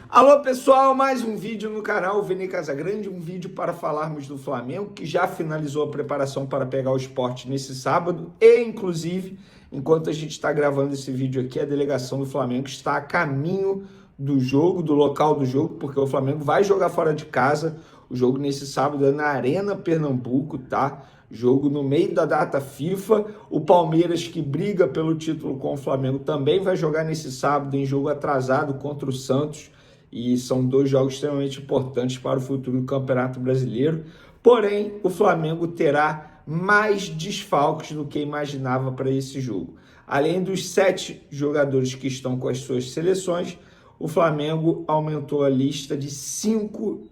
Alô pessoal, mais um vídeo no canal Vini Casagrande, um vídeo para falarmos do Flamengo, que já finalizou a preparação para pegar o Sport nesse sábado e, inclusive, enquanto a gente está gravando esse vídeo aqui, a delegação do Flamengo está a caminho do jogo, do local do jogo, porque o Flamengo vai jogar fora de casa. O jogo nesse sábado é na Arena Pernambuco, tá? Jogo no meio da data FIFA. O Palmeiras, que briga pelo título com o Flamengo, também vai jogar nesse sábado em jogo atrasado contra o Santos. E são dois jogos extremamente importantes para o futuro do Campeonato Brasileiro. Porém, o Flamengo terá mais desfalques do que imaginava para esse jogo. Além dos 7 jogadores que estão com as suas seleções, o Flamengo aumentou a lista de 5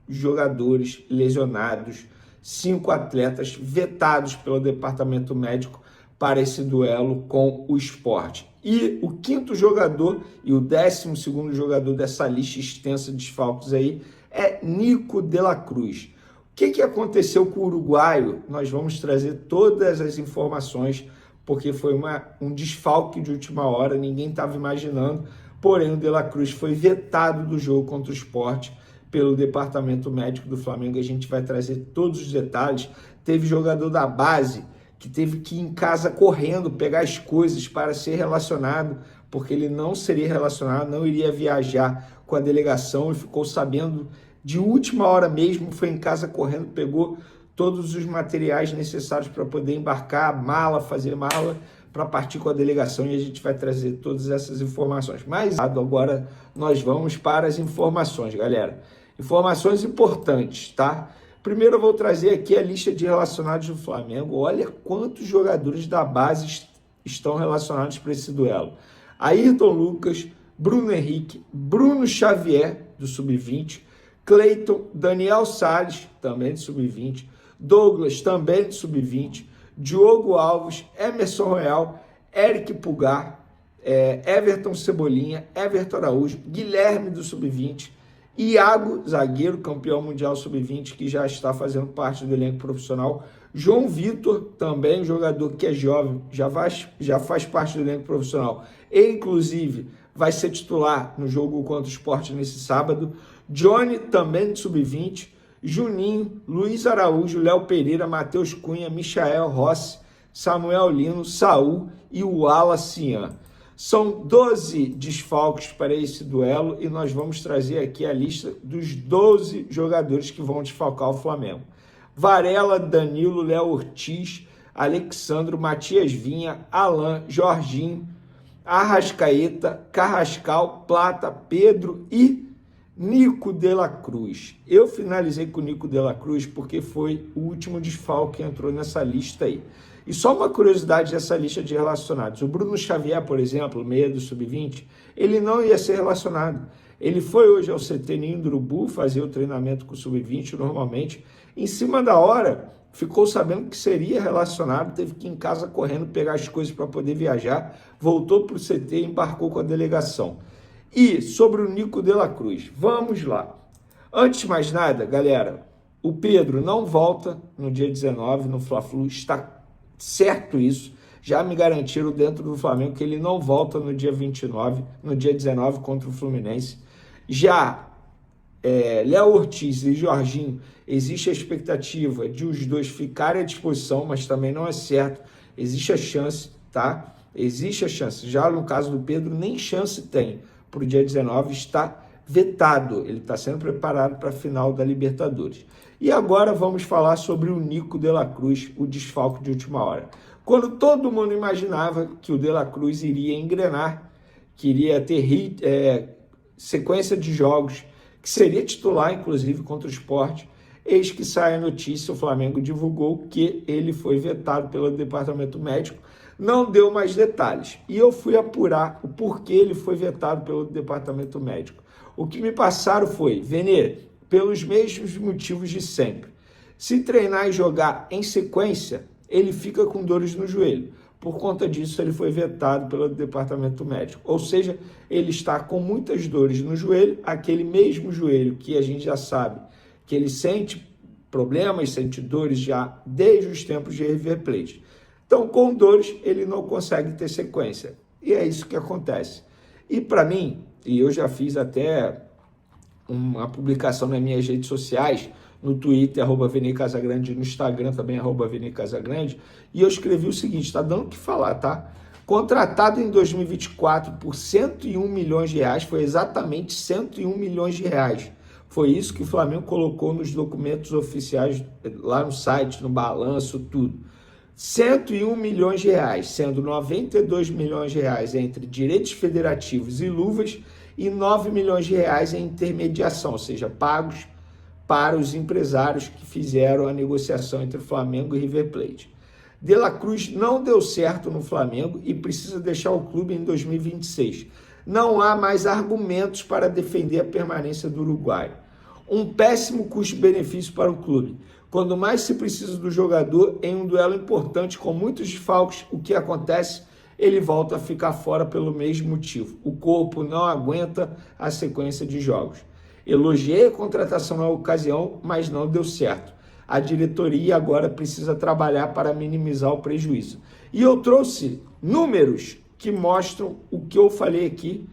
jogadores lesionados, 5 atletas vetados pelo departamento médico para esse duelo com o Sport. E o 5º jogador e o 12º jogador dessa lista extensa de desfalques aí é Nico de la Cruz. O que aconteceu com o uruguaio? Nós vamos trazer todas as informações, porque foi um desfalque de última hora, ninguém estava imaginando, porém o de la Cruz foi vetado do jogo contra o Sport pelo departamento médico do Flamengo. A gente vai trazer todos os detalhes. Teve jogador da base que teve que ir em casa correndo, pegar as coisas para ser relacionado, porque ele não seria relacionado, não iria viajar com a delegação e ficou sabendo de última hora mesmo, foi em casa correndo, pegou todos os materiais necessários para poder embarcar, mala, fazer mala, para partir com a delegação, e a gente vai trazer todas essas informações. Mas agora nós vamos para as informações, galera. Informações importantes, tá? Primeiro eu vou trazer aqui a lista de relacionados do Flamengo. Olha quantos jogadores da base estão relacionados para esse duelo. Ayrton Lucas, Bruno Henrique, Bruno Xavier, do Sub-20, Cleiton, Daniel Salles, também do Sub-20, Douglas, também do Sub-20, Diogo Alves, Emerson Royal, Eric Pulgar, Everton Cebolinha, Everton Araújo, Guilherme do Sub-20, Iago, zagueiro, campeão mundial sub-20, que já está fazendo parte do elenco profissional. João Vitor, também jogador que é jovem, já faz parte do elenco profissional. E, inclusive, vai ser titular no jogo contra o Sport nesse sábado. Johnny, também de sub-20. Juninho, Luiz Araújo, Léo Pereira, Matheus Cunha, Michael Rossi, Samuel Lino, Saul e o Wallace Ian. São 12 desfalques para esse duelo e nós vamos trazer aqui a lista dos 12 jogadores que vão desfalcar o Flamengo. Varela, Danilo, Léo Ortiz, Alexandro, Matias Vinha, Alan, Jorginho, Arrascaeta, Carrascal, Plata, Pedro e Nico de la Cruz. Eu finalizei com o Nico de la Cruz porque foi o último desfalque que entrou nessa lista aí. E só uma curiosidade dessa lista de relacionados. O Bruno Xavier, por exemplo, meia do Sub-20, ele não ia ser relacionado. Ele foi hoje ao CT Ninho do Urubu fazer o treinamento com o Sub-20 normalmente. Em cima da hora, ficou sabendo que seria relacionado, teve que ir em casa correndo pegar as coisas para poder viajar, voltou para o CT e embarcou com a delegação. E sobre o Nico de la Cruz, vamos lá. Antes de mais nada, galera, o Pedro não volta no dia 19 no Fla-Flu, está certo isso, já me garantiram dentro do Flamengo que ele não volta no dia 29, no dia 19 contra o Fluminense. Já Léo Ortiz e Jorginho, existe a expectativa de os dois ficarem à disposição, mas também não é certo, existe a chance, tá? Existe a chance, já no caso do Pedro, nem chance tem, para o dia 19 está vetado, ele está sendo preparado para a final da Libertadores. E agora vamos falar sobre o Nico de la Cruz, o desfalque de última hora. Quando todo mundo imaginava que o de la Cruz iria engrenar, que iria ter sequência de jogos, que seria titular, inclusive, contra o Sport, eis que sai a notícia, o Flamengo divulgou que ele foi vetado pelo departamento médico, não deu mais detalhes. E eu fui apurar o porquê ele foi vetado pelo departamento médico. O que me passaram foi, Vene, pelos mesmos motivos de sempre. Se treinar e jogar em sequência, ele fica com dores no joelho. Por conta disso, ele foi vetado pelo departamento médico. Ou seja, ele está com muitas dores no joelho, aquele mesmo joelho que a gente já sabe que ele sente problemas, sente dores já desde os tempos de River Plate. Então, com dores, ele não consegue ter sequência. E é isso que acontece. E para mim, e eu já fiz até uma publicação nas minhas redes sociais, no Twitter, @VNCasagrande, no Instagram também, @VNCasagrande, e eu escrevi o seguinte, tá dando o que falar, tá? Contratado em 2024 por 101 milhões de reais, foi exatamente 101 milhões de reais. Foi isso que o Flamengo colocou nos documentos oficiais, lá no site, no balanço, tudo. 101 milhões de reais, sendo 92 milhões de reais entre direitos federativos e luvas e 9 milhões de reais em intermediação, ou seja, pagos para os empresários que fizeram a negociação entre Flamengo e River Plate. De La Cruz não deu certo no Flamengo e precisa deixar o clube em 2026. Não há mais argumentos para defender a permanência do uruguaio. Um péssimo custo-benefício para o clube. Quando mais se precisa do jogador em um duelo importante com muitos desfalques, o que acontece? Ele volta a ficar fora pelo mesmo motivo. O corpo não aguenta a sequência de jogos. Elogiei a contratação na ocasião, mas não deu certo. A diretoria agora precisa trabalhar para minimizar o prejuízo. E eu trouxe números que mostram o que eu falei aqui.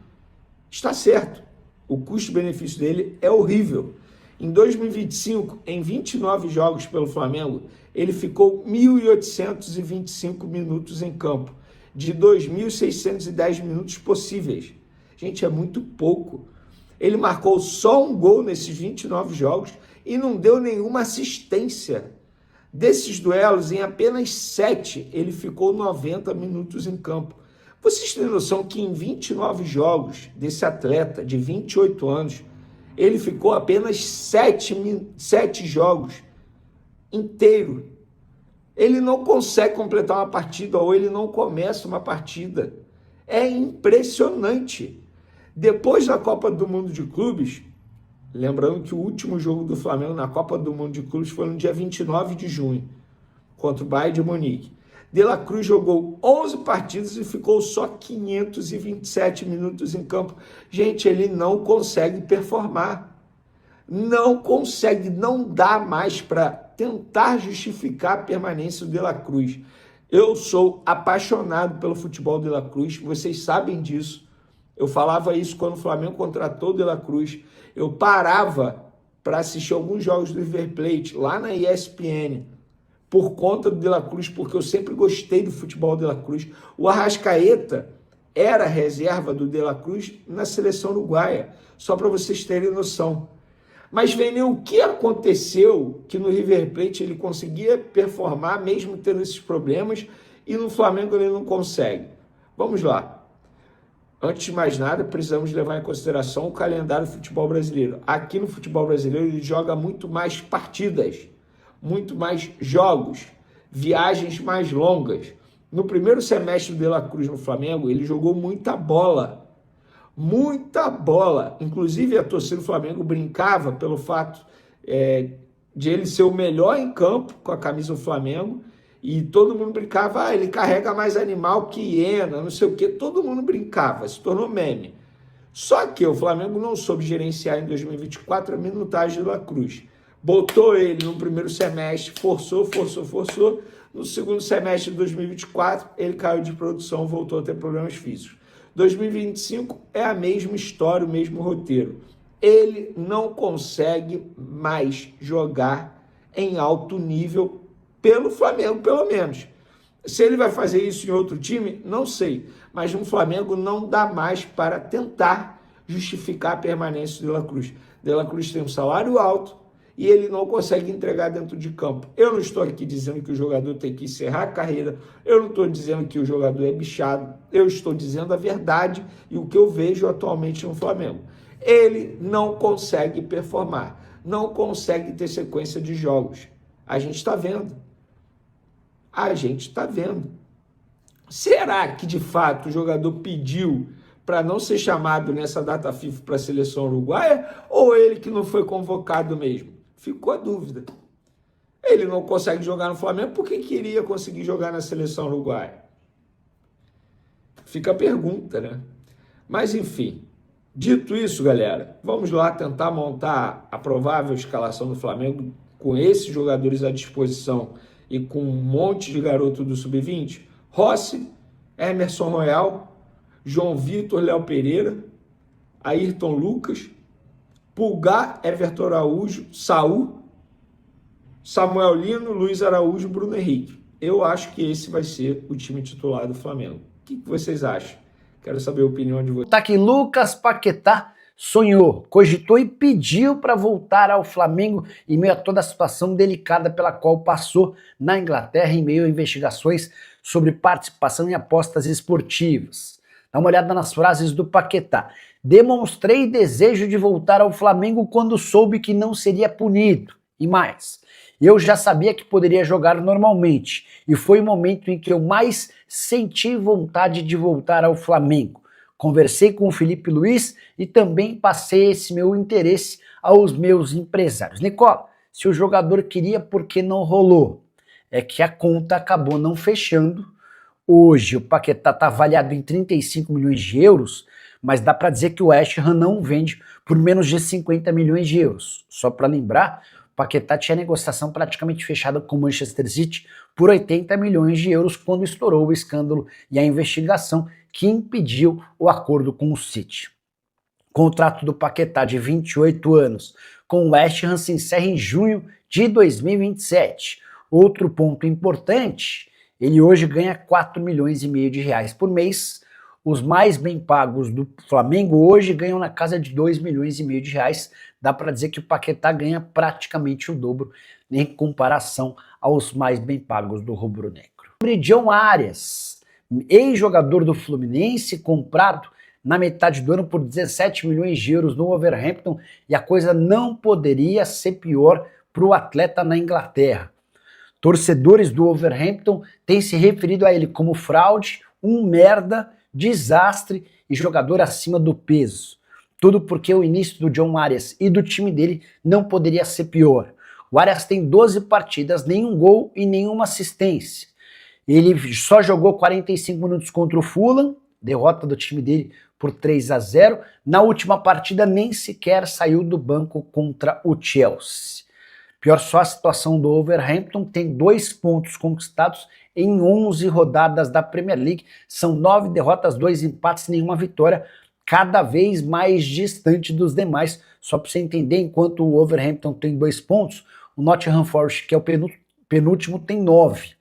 Está certo. O custo-benefício dele é horrível. Em 2025, em 29 jogos pelo Flamengo, ele ficou 1.825 minutos em campo, de 2.610 minutos possíveis. Gente, é muito pouco. Ele marcou só um gol nesses 29 jogos e não deu nenhuma assistência. Desses duelos, em apenas 7, ele ficou 90 minutos em campo. Vocês têm noção que em 29 jogos desse atleta de 28 anos, ele ficou apenas 7 jogos inteiro. Ele não consegue completar uma partida ou ele não começa uma partida. É impressionante. Depois da Copa do Mundo de Clubes, lembrando que o último jogo do Flamengo na Copa do Mundo de Clubes foi no dia 29 de junho, contra o Bayern de Munique. De La Cruz jogou 11 partidas e ficou só 527 minutos em campo. Gente, ele não consegue performar. Não consegue, não dá mais para tentar justificar a permanência do De La Cruz. Eu sou apaixonado pelo futebol de La Cruz, vocês sabem disso. Eu falava isso quando o Flamengo contratou o De La Cruz. Eu parava para assistir alguns jogos do River Plate lá na ESPN por conta do De La Cruz, porque eu sempre gostei do futebol de La Cruz. O Arrascaeta era reserva do De La Cruz na seleção uruguaia, só para vocês terem noção. Mas, Vene, o que aconteceu que no River Plate ele conseguia performar mesmo tendo esses problemas e no Flamengo ele não consegue? Vamos lá. Antes de mais nada, precisamos levar em consideração o calendário do futebol brasileiro. Aqui no futebol brasileiro ele joga muito mais partidas, muito mais jogos, viagens mais longas. No primeiro semestre do De La Cruz no Flamengo, ele jogou muita bola. Muita bola. Inclusive, a torcida do Flamengo brincava pelo fato de ele ser o melhor em campo com a camisa do Flamengo. E todo mundo brincava, ele carrega mais animal que hiena, não sei o quê. Todo mundo brincava, se tornou meme. Só que o Flamengo não soube gerenciar em 2024 a minutagem de La Cruz. Botou ele no primeiro semestre, forçou. No segundo semestre de 2024, ele caiu de produção, voltou a ter problemas físicos. 2025 é a mesma história, o mesmo roteiro. Ele não consegue mais jogar em alto nível pelo Flamengo, pelo menos. Se ele vai fazer isso em outro time, não sei. Mas no Flamengo não dá mais para tentar justificar a permanência de De La Cruz. De La Cruz tem um salário alto e ele não consegue entregar dentro de campo. Eu não estou aqui dizendo que o jogador tem que encerrar a carreira, eu não estou dizendo que o jogador é bichado, eu estou dizendo a verdade e o que eu vejo atualmente no Flamengo. Ele não consegue performar, não consegue ter sequência de jogos. A gente está vendo. A gente está vendo. Será que, de fato, o jogador pediu para não ser chamado nessa data FIFA para a seleção uruguaia ou ele que não foi convocado mesmo? Ficou a dúvida. Ele não consegue jogar no Flamengo porque queria conseguir jogar na seleção uruguaia. Fica a pergunta, né? Mas, enfim, dito isso, galera, vamos lá tentar montar a provável escalação do Flamengo com esses jogadores à disposição e com um monte de garoto do Sub-20, Rossi, Emerson Royal, João Vitor, Léo Pereira, Ayrton Lucas, Pulgar, Everton Araújo, Saul, Samuel Lino, Luiz Araújo, Bruno Henrique. Eu acho que esse vai ser o time titular do Flamengo. O que vocês acham? Quero saber a opinião de vocês. Tá aqui, Lucas Paquetá sonhou, cogitou e pediu para voltar ao Flamengo em meio a toda a situação delicada pela qual passou na Inglaterra em meio a investigações sobre participação em apostas esportivas. Dá uma olhada nas frases do Paquetá. Demonstrei desejo de voltar ao Flamengo quando soube que não seria punido. E mais, eu já sabia que poderia jogar normalmente e foi o momento em que eu mais senti vontade de voltar ao Flamengo. Conversei com o Felipe Luiz e também passei esse meu interesse aos meus empresários. Nicola, se o jogador queria, por que não rolou? É que a conta acabou não fechando. Hoje o Paquetá está avaliado em 35 milhões de euros, mas dá para dizer que o West Ham não vende por menos de 50 milhões de euros. Só para lembrar, o Paquetá tinha negociação praticamente fechada com o Manchester City por 80 milhões de euros quando estourou o escândalo e a investigação que impediu o acordo com o City. O contrato do Paquetá de 28 anos com o West Ham se encerra em junho de 2027. Outro ponto importante, ele hoje ganha 4 milhões e meio de reais por mês. Os mais bem pagos do Flamengo hoje ganham na casa de 2 milhões e meio de reais. Dá para dizer que o Paquetá ganha praticamente o dobro em comparação aos mais bem pagos do rubro-negro. John Arias, ex-jogador do Fluminense, comprado na metade do ano por 17 milhões de euros no Wolverhampton, e a coisa não poderia ser pior para o atleta na Inglaterra. Torcedores do Wolverhampton têm se referido a ele como fraude, um merda, desastre e jogador acima do peso. Tudo porque o início do John Arias e do time dele não poderia ser pior. O Arias tem 12 partidas, nenhum gol e nenhuma assistência. Ele só jogou 45 minutos contra o Fulham, derrota do time dele por 3-0. Na última partida nem sequer saiu do banco contra o Chelsea. Pior só a situação do Wolverhampton, tem 2 pontos conquistados em 11 rodadas da Premier League. São 9 derrotas, 2 empates, nenhuma vitória, cada vez mais distante dos demais. Só para você entender, enquanto o Wolverhampton tem 2 pontos, o Nottingham Forest, que é o penúltimo, tem 9.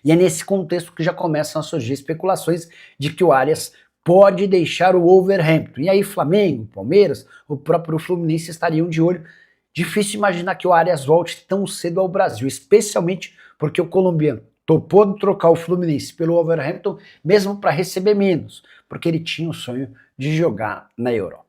E é nesse contexto que já começam a surgir especulações de que o Arias pode deixar o Wolverhampton. E aí Flamengo, Palmeiras, o próprio Fluminense estariam de olho. Difícil imaginar que o Arias volte tão cedo ao Brasil, especialmente porque o colombiano topou de trocar o Fluminense pelo Wolverhampton, mesmo para receber menos, porque ele tinha o sonho de jogar na Europa.